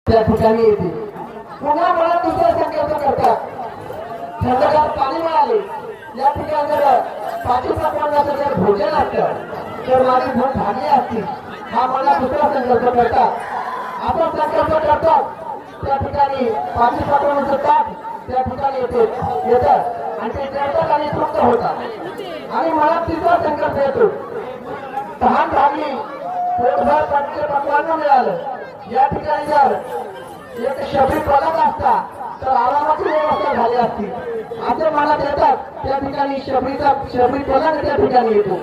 त्या ठिकाणी येते। पुन्हा मला दुसरा संकल्प करतात, थंडगार पाणी मिळाले या ठिकाणी जर पाठीचा पाण्याचं जर भोजन असतं तर माझी भूक भागली असती। हा मला दुसरा संकल्प करतात। आपण संकल्प करतात त्या ठिकाणी पाठी पाठवण्याचं ताट त्या ठिकाणी येतात आणि ते जळतात आणि तृप्त होतात। आणि मला तिसरा संकल्प येतो, तहान भागली, पोटभर पक्वान्न मिळालं या ठिकाणी जर एक शबरी पलक असता तर आरामाची व्यवस्था झाली असती। आता मला देतात त्या ठिकाणी शबरी पलक त्या ठिकाणी येतो।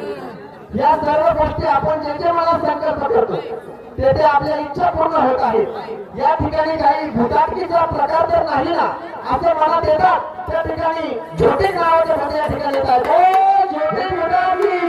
या सर्व गोष्टी आपण जे जे मला संकल्प करतो ते ते आपल्या इच्छा पूर्ण होत आहेत। या ठिकाणी काही भूताटकीचा प्रकार जर नाही ना असं मला देतात त्या ठिकाणी झोटे नावाचे म्हणजे या ठिकाणी येतात। ओ झोटे भूताटकी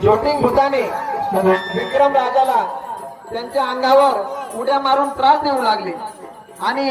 जोटिंग भूताने विक्रम राजाला त्यांच्या अंगावर उड्या मारून त्रास देऊ लागले आणि